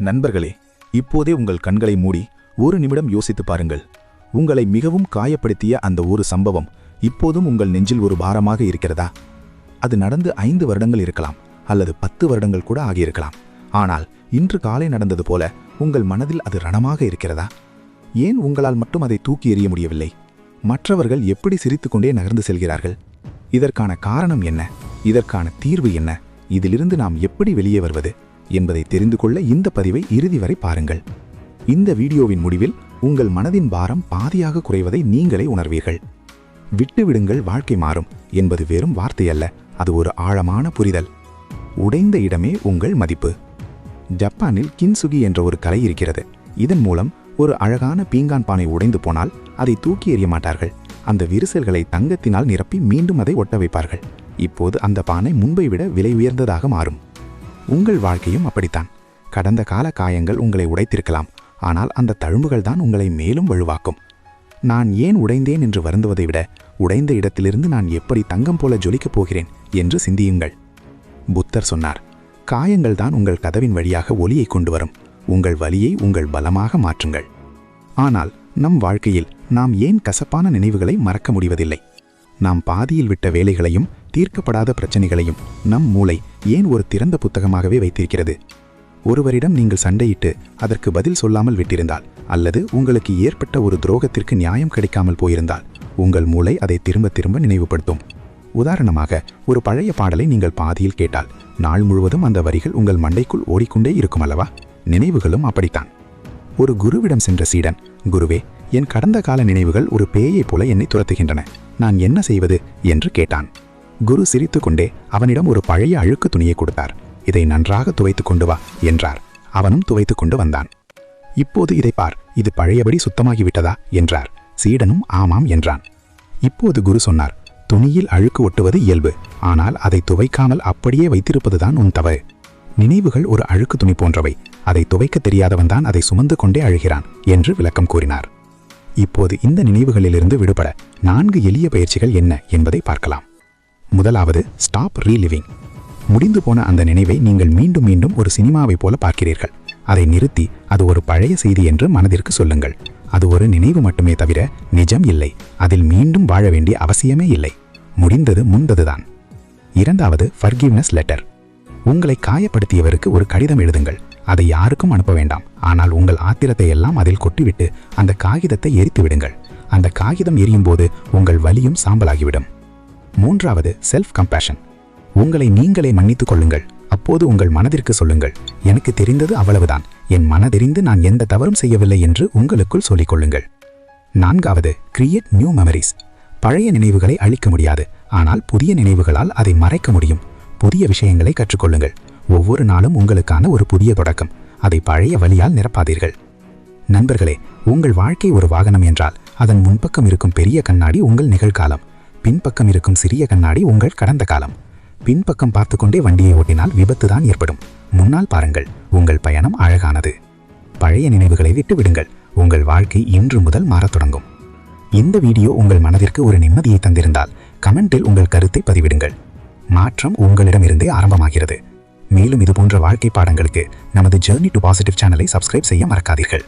நண்பர்களே, இப்போதே உங்கள் கண்களை மூடி ஒரு நிமிடம் யோசித்து பாருங்கள். உங்களை மிகவும் காயப்படுத்திய அந்த ஒரு சம்பவம் இப்போதும் உங்கள் நெஞ்சில் ஒரு பாரமாக இருக்கிறதா? அது நடந்து 5 வருடங்கள் இருக்கலாம், அல்லது 10 வருடங்கள் கூட ஆகியிருக்கலாம். ஆனால் இன்று காலை நடந்தது போல உங்கள் மனதில் அது ரணமாக இருக்கிறதா? ஏன் உங்களால் மட்டும் அதை தூக்கி எறிய முடியவில்லை? மற்றவர்கள் எப்படி சிரித்துக்கொண்டே நகர்ந்து செல்கிறார்கள்? இதற்கான காரணம் என்ன? இதற்கான தீர்வு என்ன? இதிலிருந்து நாம் எப்படி வெளியே வருவது என்பதை தெரிந்து கொள்ள இந்த பதிவை இறுதி வரை பாருங்கள். இந்த வீடியோவின் முடிவில் உங்கள் மனதின் பாரம் பாதியாக குறைவதை நீங்களே உணர்வீர்கள். விட்டுவிடுங்கள், வாழ்க்கை மாறும் என்பது வெறும் வார்த்தை அல்ல, அது ஒரு ஆழமான புரிதல். உடைந்த இடமே உங்கள் மதிப்பு. ஜப்பானில் கின்சுகி என்ற ஒரு கலை இருக்கிறது. இதன் மூலம் ஒரு அழகான பீங்கான் பானை உடைந்து போனால் அதை தூக்கி எறிய மாட்டார்கள். அந்த விரிசல்களை தங்கத்தினால் நிரப்பி மீண்டும் அதை ஒட்ட வைப்பார்கள். இப்போது அந்த பானை முன்பை விட விலை உயர்ந்ததாக மாறும். உங்கள் வாழ்க்கையும் அப்படித்தான். கடந்த கால காயங்கள் உங்களை உடைத்திருக்கலாம், ஆனால் அந்த தழும்புகள் தான் உங்களை மேலும் வலுவாக்கும். நான் ஏன் உடைந்தேன் என்று வருந்துவதை விட, உடைந்த இடத்திலிருந்து நான் எப்படி தங்கம் போல ஜொலிக்கப் போகிறேன் என்று சிந்தியுங்கள். புத்தர் சொன்னார், காயங்கள் தான் உங்கள் கதவின் வழியாக ஒளியை கொண்டு வரும். உங்கள் வலியை உங்கள் பலமாக மாற்றுங்கள். ஆனால் நம் வாழ்க்கையில் நாம் ஏன் கசப்பான நினைவுகளை மறக்க முடிவதில்லை? நாம் பாதியில் விட்ட வேலைகளையும் தீர்க்கப்படாத பிரச்சனைகளையும் நம் மூளை ஏன் ஒரு திறந்த புத்தகமாகவே வைத்திருக்கிறது? ஒருவரிடம் நீங்கள் சண்டையிட்டு அதற்கு பதில் சொல்லாமல் விட்டிருந்தால், அல்லது உங்களுக்கு ஏற்பட்ட ஒரு துரோகத்திற்கு நியாயம் கிடைக்காமல் போயிருந்தால், உங்கள் மூளை அதை திரும்ப திரும்ப நினைவுபடுத்தும். உதாரணமாக, ஒரு பழைய பாடலை நீங்கள் பாதியில் கேட்டால் நாள் முழுவதும் அந்த வரிகள் உங்கள் மண்டைக்குள் ஓடிக்கொண்டே இருக்கும் அல்லவா? நினைவுகளும் அப்படித்தான். ஒரு குருவிடம் சென்ற சீடன், குருவே, என் கடந்த கால நினைவுகள் ஒரு பேயைப் போல என்னை துரத்துகின்றன, நான் என்ன செய்வது என்று கேட்டான். குரு சிரித்து கொண்டே அவனிடம் ஒரு பழைய அழுக்கு துணியை கொடுத்தார். இதை நன்றாக துவைத்துக் கொண்டு வா என்றார். அவனும் துவைத்துக் கொண்டு வந்தான். இப்போது இதை பார், இது பழையபடி சுத்தமாகிவிட்டதா என்றார். சீடனும் ஆமாம் என்றான். இப்போது குரு சொன்னார், துணியில் அழுக்கு ஒட்டுவது இயல்பு, ஆனால் அதை துவைக்காமல் அப்படியே வைத்திருப்பதுதான் உன் தவறு. நினைவுகள் ஒரு அழுக்கு துணி போன்றவை, அதை துவைக்க தெரியாதவன் தான் அதை சுமந்து கொண்டே அழுகிறான் என்று விளக்கம் கூறினார். இப்போது இந்த நினைவுகளிலிருந்து விடுபட 4 எளிய பயிற்சிகள் என்ன என்பதை பார்க்கலாம். முதலாவது, ஸ்டாப் ரீலிவிங். முடிந்து போன அந்த நினைவை நீங்கள் மீண்டும் மீண்டும் ஒரு சினிமாவைப் போல பார்க்கிறீர்கள். அதை நிறுத்தி அது ஒரு பழைய செய்தி என்று மனதிற்கு சொல்லுங்கள். அது ஒரு நினைவு மட்டுமே தவிர நிஜம் இல்லை. அதில் மீண்டும் வாழ வேண்டிய அவசியமே இல்லை. முடிந்தது முந்ததுதான். இரண்டாவது, ஃபர்கிவ்னஸ் லெட்டர். உங்களை காயப்படுத்தியவருக்கு ஒரு கடிதம் எழுதுங்கள். அதை யாருக்கும் அனுப்ப வேண்டாம், ஆனால் உங்கள் ஆத்திரத்தை எல்லாம் அதில் கொட்டிவிட்டு அந்த காகிதத்தை எரித்து விடுங்கள். அந்த காகிதம் எரியும் போது உங்கள் வலியும் சாம்பலாகிவிடும். மூன்றாவது, செல்ஃப் கம்பேஷன். உங்களை நீங்களே மன்னித்துக் கொள்ளுங்கள். அப்போது உங்கள் மனதிற்கு சொல்லுங்கள், எனக்கு தெரிந்தது அவ்வளவுதான், என் மனதெரிந்து நான் எந்த தவறும் செய்யவில்லை என்று உங்களுக்குள் சொல்லிக் கொள்ளுங்கள். நான்காவது, கிரியேட் நியூ மெமரிஸ். பழைய நினைவுகளை அழிக்க முடியாது, ஆனால் புதிய நினைவுகளால் அதை மறைக்க முடியும். புதிய விஷயங்களை கற்றுக்கொள்ளுங்கள். ஒவ்வொரு நாளும் உங்களுக்கான ஒரு புதிய தொடக்கம். அதை பழைய வழியால் நிரப்பாதீர்கள். நண்பர்களே, உங்கள் வாழ்க்கை ஒரு வாகனம் என்றால் அதன் முன்பக்கம் இருக்கும் பெரிய கண்ணாடி உங்கள் நிகழ்காலம், பின்பக்கம் இருக்கும் சிறிய கண்ணாடி உங்கள் கடந்த காலம். பின்பக்கம் பார்த்து கொண்டே வண்டியை ஓட்டினால் விபத்து தான் ஏற்படும். முன்னால் பாருங்கள், உங்கள் பயணம் அழகானது. பழைய நினைவுகளை விட்டு விடுங்கள். உங்கள் வாழ்க்கை இன்று முதல் மாறத் தொடங்கும். இந்த வீடியோ உங்கள் மனதிற்கு ஒரு நிம்மதியை தந்திருந்தால் கமெண்டில் உங்கள் கருத்தை பதிவிடுங்கள். மாற்றம் உங்களிடமிருந்தே ஆரம்பமாகிறது. மேலும் இதுபோன்ற வாழ்க்கை பாடங்களுக்கு நமது ஜர்னி டு பாசிட்டிவ் சேனலை சப்ஸ்கிரைப் செய்ய மறக்காதீர்கள்.